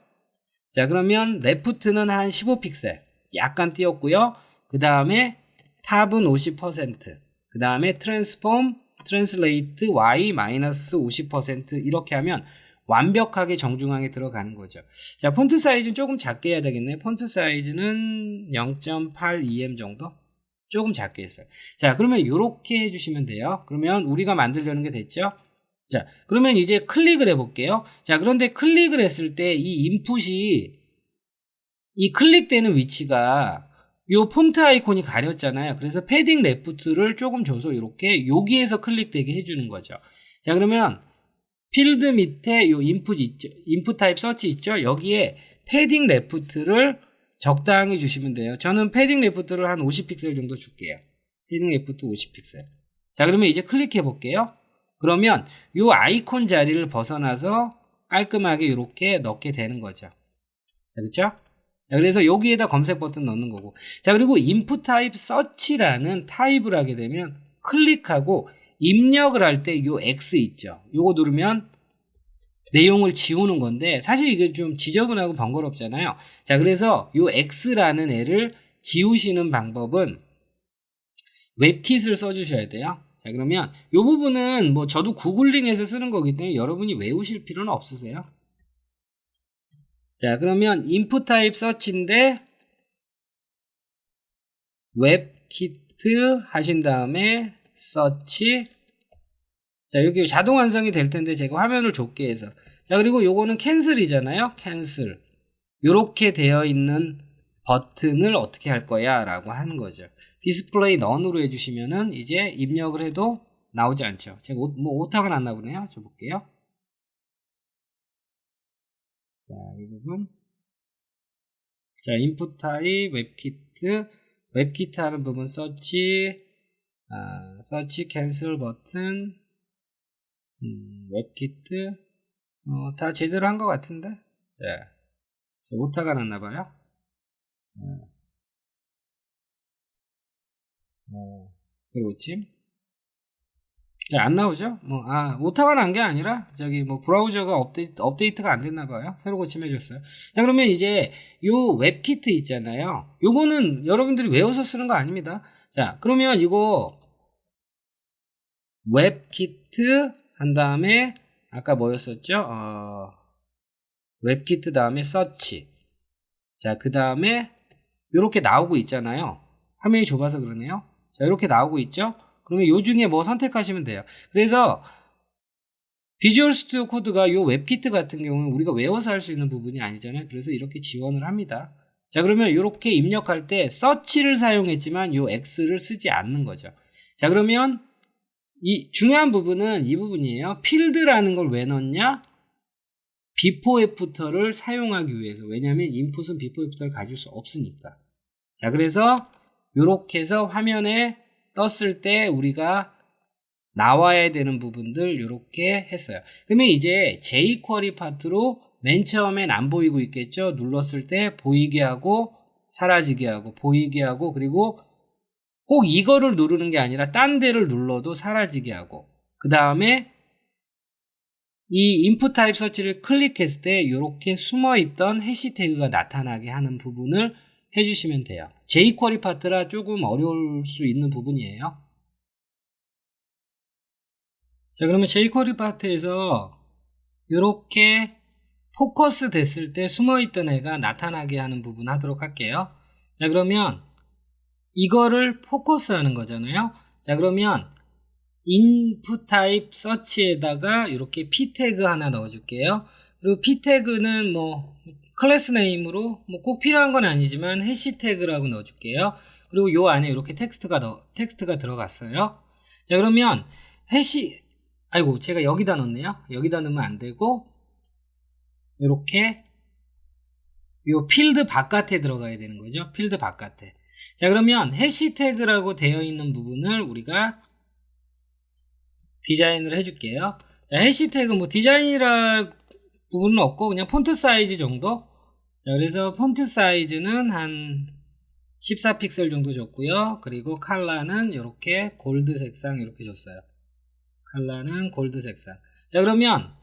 자, 그러면 레프트는 한 15픽셀 약간 띄웠고요. 그 다음에 탑은 50%, 그 다음에 트랜스폼 translate y-50% 이렇게 하면 완벽하게 정중앙에 들어가는 거죠. 자, 폰트 사이즈는 조금 작게 해야 되겠네요. 폰트 사이즈는 0.82M 정도? 조금 작게 했어요. 자, 그러면 이렇게 해주시면 돼요. 그러면 우리가 만들려는 게 됐죠? 자, 그러면 이제 클릭을 해볼게요. 자, 그런데 클릭을 했을 때 이 인풋이 이 클릭되는 위치가 요 폰트 아이콘이 가렸잖아요. 그래서 패딩 레프트를 조금 줘서 이렇게 여기에서 클릭되게 해주는 거죠. 자, 그러면 필드 밑에 요 인풋 있죠? 인풋 타입 서치 있죠? 여기에 패딩 레프트를 적당히 주시면 돼요. 저는 패딩 레프트를 한 50픽셀 정도 줄게요. 패딩 레프트 50픽셀. 자, 그러면 이제 클릭해 볼게요. 그러면 요 아이콘 자리를 벗어나서 깔끔하게 이렇게 넣게 되는 거죠. 자, 그쵸? 자, 그래서 여기에다 검색 버튼 넣는 거고. 자, 그리고 인풋 타입 서치라는 타입을 하게 되면 클릭하고 입력을 할 때 요 X 있죠. 요거 누르면 내용을 지우는 건데 사실 이게 좀 지저분하고 번거롭잖아요. 자, 그래서 요 X라는 애를 지우시는 방법은 웹킷을 써주셔야 돼요. 자, 그러면 요 부분은 뭐 저도 구글링해서 쓰는 거기 때문에 여러분이 외우실 필요는 없으세요. 자, 그러면 인풋 타입 서치인데 웹키트 하신 다음에 서치. 자, 여기 자동 완성이 될 텐데 제가 화면을 좁게 해서. 자, 그리고 요거는 캔슬이잖아요. 캔슬. 요렇게 되어 있는 버튼을 어떻게 할 거야 라고 하는 거죠. 디스플레이 넌으로 해주시면은 이제 입력을 해도 나오지 않죠. 제가 오타가 났나 보네요. 저 볼게요. 자, 이 부분. 자, 인풋 타입, 웹키트 하는 부분 서치, 서치 캔슬 버튼, 웹키트, 다 제대로 한 것 같은데? 자, 오타가 났나봐요. 새로 고침. 자, 안 나오죠? 오타가 난 게 아니라, 브라우저가 업데이트가 안 됐나봐요. 새로 고침해줬어요. 자, 그러면 이제, 요 웹키트 있잖아요. 요거는 여러분들이 외워서 쓰는 거 아닙니다. 자, 그러면 이거, 웹키트 한 다음에, 아까 뭐였었죠? 웹키트 다음에 서치. 자, 그 다음에, 요렇게 나오고 있잖아요. 화면이 좁아서 그러네요. 자, 이렇게 나오고 있죠? 그러면 요 중에 뭐 선택하시면 돼요. 그래서 비주얼 스튜디오 코드가 요 웹키트 같은 경우는 우리가 외워서 할 수 있는 부분이 아니잖아요. 그래서 이렇게 지원을 합니다. 자, 그러면 이렇게 입력할 때 서치를 사용했지만 요 X를 쓰지 않는 거죠. 자, 그러면 이 중요한 부분은 이 부분이에요. 필드라는 걸 왜 넣냐? 비포 애프터를 사용하기 위해서. 왜냐하면 인풋은 비포 애프터를 가질 수 없으니까. 자, 그래서 이렇게 해서 화면에 떴을 때 우리가 나와야 되는 부분들 이렇게 했어요. 그러면 이제 jQuery 파트로 맨 처음엔 안 보이고 있겠죠. 눌렀을 때 보이게 하고 사라지게 하고 보이게 하고, 그리고 꼭 이거를 누르는 게 아니라 딴 데를 눌러도 사라지게 하고, 그 다음에 이 인풋 타입 서치를 클릭했을 때 이렇게 숨어있던 해시태그가 나타나게 하는 부분을 해주시면 돼요. jQuery 파트라 조금 어려울 수 있는 부분이에요. 자, 그러면 jQuery 파트에서 이렇게 포커스 됐을 때 숨어있던 애가 나타나게 하는 부분 하도록 할게요. 자, 그러면 이거를 포커스 하는 거잖아요. 자, 그러면 인풋 타입 서치에다가 이렇게 p 태그 하나 넣어줄게요. 그리고 p 태그는 뭐 클래스 네임으로 뭐 꼭 필요한 건 아니지만 해시태그라고 넣어줄게요. 그리고 요 안에 이렇게 텍스트가 들어갔어요. 자, 그러면 아이고, 제가 여기다 넣었네요. 여기다 넣으면 안 되고, 이렇게 요 필드 바깥에 들어가야 되는 거죠. 필드 바깥에. 자, 그러면 해시태그라고 되어 있는 부분을 우리가 디자인을 해줄게요. 자, 해시태그 뭐 디자인이라 부분은 없고 그냥 폰트 사이즈 정도. 자, 그래서 폰트 사이즈는 한 14픽셀 정도 줬고요. 그리고 컬러는 이렇게 골드 색상 이렇게 줬어요. 컬러는 골드 색상. 자, 그러면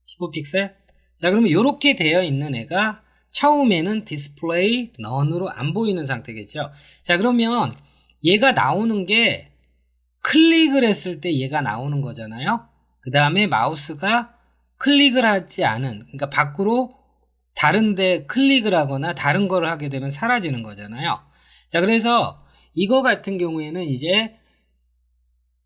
15픽셀. 자, 그러면 이렇게 되어 있는 애가 처음에는 디스플레이 넌으로 안 보이는 상태겠죠. 자, 그러면 얘가 나오는 게 클릭을 했을 때 얘가 나오는 거잖아요. 그 다음에 마우스가 클릭을 하지 않은, 그러니까 밖으로 다른데 클릭을 하거나 다른 걸 하게 되면 사라지는 거잖아요. 자, 그래서 이거 같은 경우에는 이제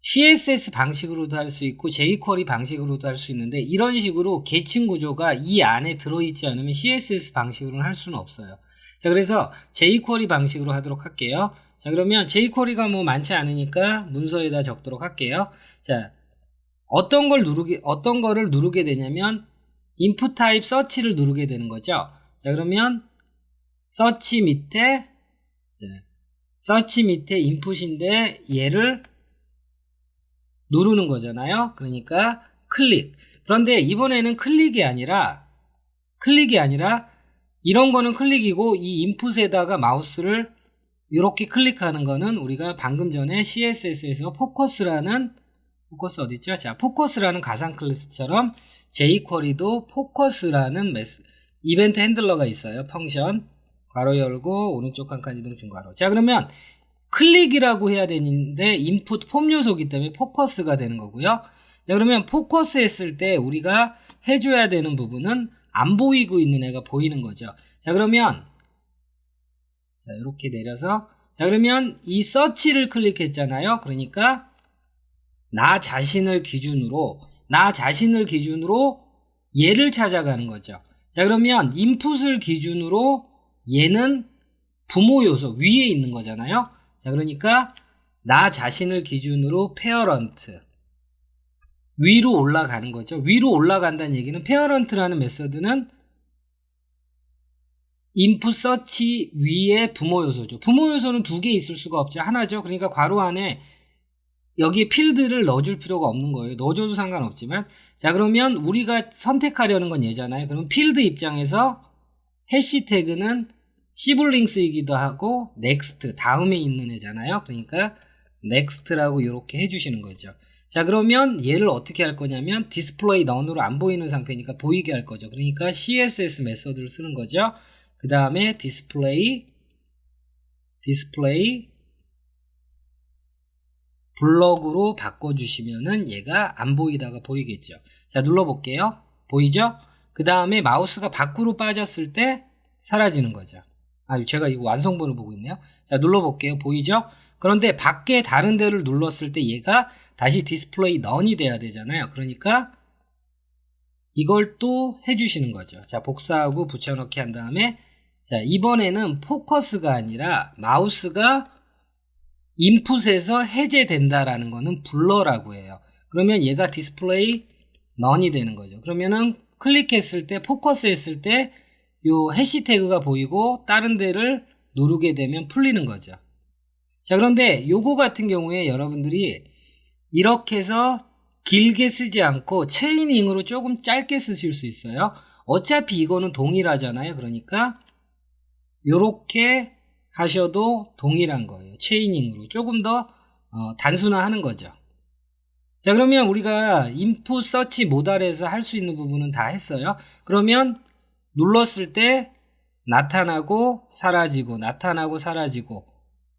CSS 방식으로도 할 수 있고 jQuery 방식으로도 할 수 있는데, 이런 식으로 계층 구조가 이 안에 들어있지 않으면 CSS 방식으로는 할 수는 없어요. 자, 그래서 jQuery 방식으로 하도록 할게요. 자, 그러면 jQuery가 뭐 많지 않으니까 문서에다 적도록 할게요. 자, 어떤 거를 누르게 되냐면 input type search를 누르게 되는 거죠. 자, 그러면 search 밑에 input인데 얘를 누르는 거잖아요. 그러니까 클릭. 그런데 이번에는 클릭이 아니라 이런 거는 클릭이고, 이 인풋에다가 마우스를 이렇게 클릭하는 거는 우리가 방금 전에 CSS에서 포커스 어딨죠? 자, 포커스라는 가상 클래스처럼 jQuery도 포커스라는 이벤트 핸들러가 있어요. 펑션 괄호 열고 오른쪽 한 칸 이동 중괄호. 자, 그러면 클릭이라고 해야 되는데 인풋 폼 요소이기 때문에 포커스가 되는 거고요. 자, 그러면 포커스 했을 때 우리가 해줘야 되는 부분은 안 보이고 있는 애가 보이는 거죠. 자, 그러면 자, 이렇게 내려서, 자, 그러면 이 서치를 클릭했잖아요. 그러니까 나 자신을 기준으로 얘를 찾아가는 거죠. 자, 그러면 인풋을 기준으로 얘는 부모 요소 위에 있는 거잖아요. 자, 그러니까 나 자신을 기준으로 페어런트 위로 올라가는 거죠. 위로 올라간다는 얘기는 페어런트라는 메서드는 인풋 서치 위에 부모 요소죠. 부모 요소는 두 개 있을 수가 없죠. 하나죠. 그러니까 괄호 안에 여기에 필드를 넣어줄 필요가 없는 거예요. 넣어줘도 상관없지만. 자, 그러면 우리가 선택하려는 건 얘잖아요. 그럼 필드 입장에서 해시태그는 시블링스이기도 하고 next 다음에 있는 애잖아요. 그러니까 next라고 이렇게 해주시는 거죠. 자, 그러면 얘를 어떻게 할 거냐면 display none으로 안 보이는 상태니까 보이게 할 거죠. 그러니까 CSS 메서드를 쓰는 거죠. 그 다음에 display 블럭으로 바꿔주시면은 얘가 안 보이다가 보이겠죠. 자, 눌러볼게요. 보이죠? 그 다음에 마우스가 밖으로 빠졌을 때 사라지는 거죠. 제가 이거 완성본을 보고 있네요. 자, 눌러볼게요. 보이죠? 그런데 밖에 다른 데를 눌렀을 때 얘가 다시 디스플레이 none이 돼야 되잖아요. 그러니까 이걸 또 해주시는 거죠. 자, 복사하고 붙여넣기 한 다음에, 자, 이번에는 포커스가 아니라 마우스가 인풋에서 해제된다라는 거는 블러라고 해요. 그러면 얘가 디스플레이 none이 되는 거죠. 그러면은 클릭했을 때, 포커스 했을 때 요 해시태그가 보이고 다른 데를 누르게 되면 풀리는 거죠. 자, 그런데 요거 같은 경우에 여러분들이 이렇게 해서 길게 쓰지 않고 체이닝으로 조금 짧게 쓰실 수 있어요. 어차피 이거는 동일하잖아요. 그러니까 요렇게 하셔도 동일한 거예요. 체이닝으로 조금 더 단순화하는 거죠. 자, 그러면 우리가 인풋 서치 모달에서 할 수 있는 부분은 다 했어요. 그러면 눌렀을 때 나타나고 사라지고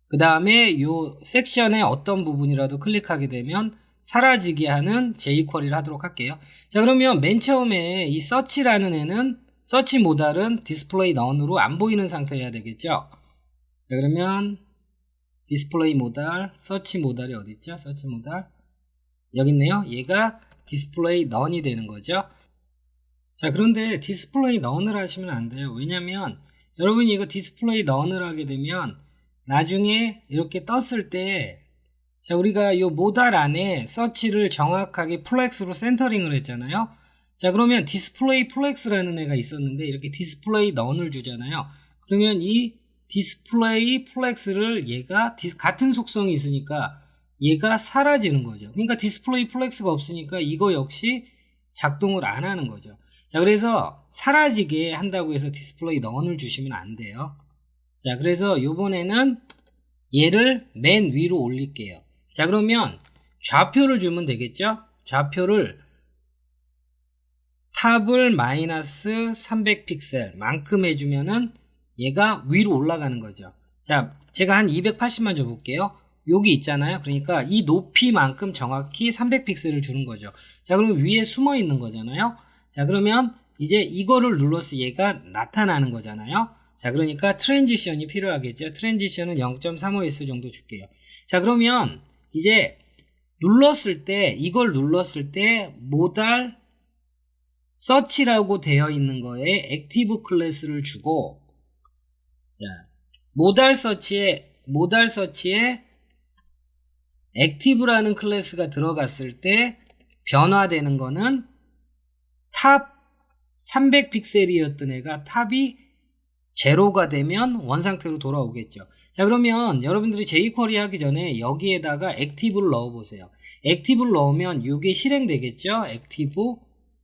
그 다음에 요 섹션의 어떤 부분이라도 클릭하게 되면 사라지게 하는 jQuery를 하도록 할게요. 자, 그러면 맨 처음에 이 서치라는 애는 서치 모달은 디스플레이 none으로 안 보이는 상태여야 되겠죠. 자, 그러면 디스플레이 모달, 서치 모달이 어디 있죠? 서치 모달 여기 있네요. 얘가 디스플레이 none이 되는 거죠. 자, 그런데 디스플레이 none을 하시면 안 돼요. 왜냐면 여러분이 이거 디스플레이 none을 하게 되면 나중에 이렇게 떴을 때, 자, 우리가 이 모달 안에 서치를 정확하게 플렉스로 센터링을 했잖아요. 자, 그러면 디스플레이 플렉스라는 애가 있었는데 이렇게 디스플레이 none을 주잖아요. 그러면 이 디스플레이 플렉스를 얘가 같은 속성이 있으니까 얘가 사라지는 거죠. 그러니까 디스플레이 플렉스가 없으니까 이거 역시 작동을 안 하는 거죠. 자, 그래서 사라지게 한다고 해서 디스플레이 none을 주시면 안 돼요. 자, 그래서 요번에는 얘를 맨 위로 올릴게요. 자, 그러면 좌표를 주면 되겠죠? 좌표를 탑을 마이너스 300픽셀 만큼 해주면은 얘가 위로 올라가는 거죠. 자, 제가 한 280만 줘볼게요. 여기 있잖아요. 그러니까 이 높이만큼 정확히 300픽셀을 주는 거죠. 자, 그러면 위에 숨어 있는 거잖아요. 자, 그러면 이제 이거를 눌러서 얘가 나타나는 거잖아요. 자, 그러니까 트랜지션이 필요하겠죠. 트랜지션은 0.35S 정도 줄게요. 자, 그러면 이제 이걸 눌렀을 때 모달 서치라고 되어 있는 거에 액티브 클래스를 주고, 자, 모달 서치에 액티브라는 클래스가 들어갔을 때 변화되는 거는 탑 300픽셀이었던 애가 탑이 제로가 되면 원상태로 돌아오겠죠. 자, 그러면 여러분들이 jQuery 하기 전에 여기에다가 액티브를 넣어보세요. 액티브를 넣으면 이게 실행되겠죠. 액티브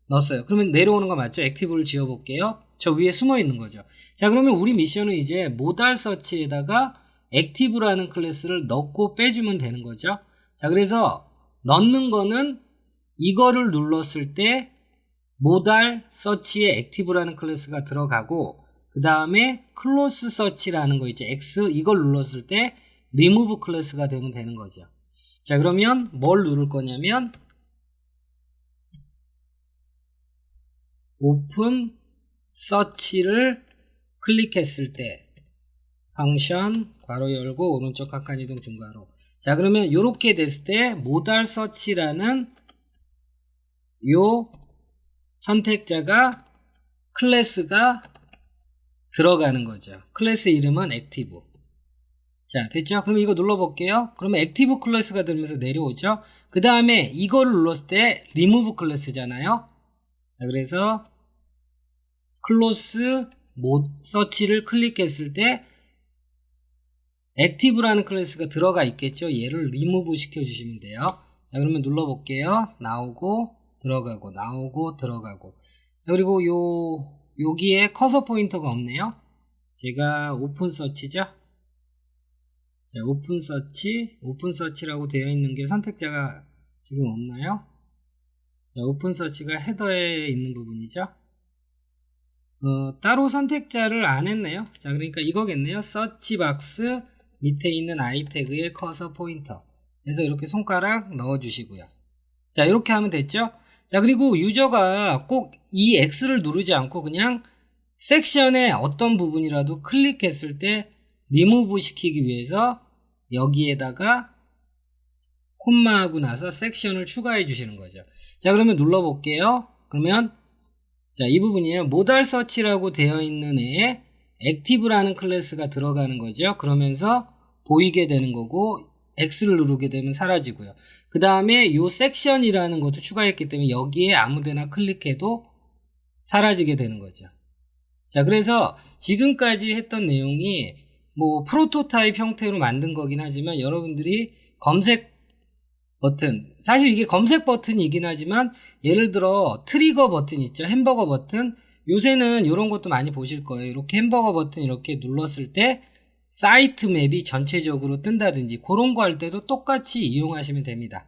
넣었어요. 그러면 내려오는 거 맞죠? 액티브를 지워볼게요. 저 위에 숨어 있는 거죠. 자, 그러면 우리 미션은 이제 모달 서치에다가 액티브라는 클래스를 넣고 빼주면 되는 거죠. 자, 그래서 넣는 거는 이거를 눌렀을 때 모달 서치에 액티브라는 클래스가 들어가고, 그 다음에 클로스 서치라는 거 있죠. X 이걸 눌렀을 때 remove 클래스가 되면 되는 거죠. 자, 그러면 뭘 누를 거냐면 오픈 서치를 클릭했을 때 펑션 괄호 열고 오른쪽 각한 이동 중괄호. 자, 그러면 이렇게 됐을 때 모달 서치라는 요 선택자가 클래스가 들어가는 거죠. 클래스 이름은 액티브. 자, 됐죠? 그럼 이거 눌러볼게요. 그러면 액티브 클래스가 들면서 내려오죠. 그 다음에 이거를 눌렀을 때 remove 클래스잖아요. 자, 그래서 클로스 서치를 클릭했을 때 액티브라는 클래스가 들어가 있겠죠. 얘를 remove 시켜주시면 돼요. 자, 그러면 눌러볼게요. 나오고 들어가고 나오고 들어가고. 자, 그리고 여기에 커서 포인터가 없네요. 제가 오픈 서치죠. 자, 오픈 서치라고 되어 있는 게 선택자가 지금 없나요? 자, 오픈 서치가 헤더에 있는 부분이죠. 따로 선택자를 안 했네요. 자, 그러니까 이거겠네요. 서치 박스 밑에 있는 i 태그의 커서 포인터. 그래서 이렇게 손가락 넣어주시고요. 자, 이렇게 하면 됐죠? 자, 그리고 유저가 꼭 이 X를 누르지 않고 그냥 섹션의 어떤 부분이라도 클릭했을 때 리무브 시키기 위해서 여기에다가 콤마하고 나서 섹션을 추가해 주시는 거죠. 자, 그러면 눌러볼게요. 그러면 자, 이 부분이에요. 모달 서치라고 되어 있는 애에 액티브라는 클래스가 들어가는 거죠. 그러면서 보이게 되는 거고 X를 누르게 되면 사라지고요. 그 다음에 요 섹션이라는 것도 추가했기 때문에 여기에 아무데나 클릭해도 사라지게 되는 거죠. 자, 그래서 지금까지 했던 내용이 뭐 프로토타입 형태로 만든 거긴 하지만 여러분들이 검색 버튼, 사실 이게 검색 버튼이긴 하지만 예를 들어 트리거 버튼 있죠. 햄버거 버튼. 요새는 이런 것도 많이 보실 거예요. 이렇게 햄버거 버튼 이렇게 눌렀을 때 사이트 맵이 전체적으로 뜬다든지 그런 거 할 때도 똑같이 이용하시면 됩니다.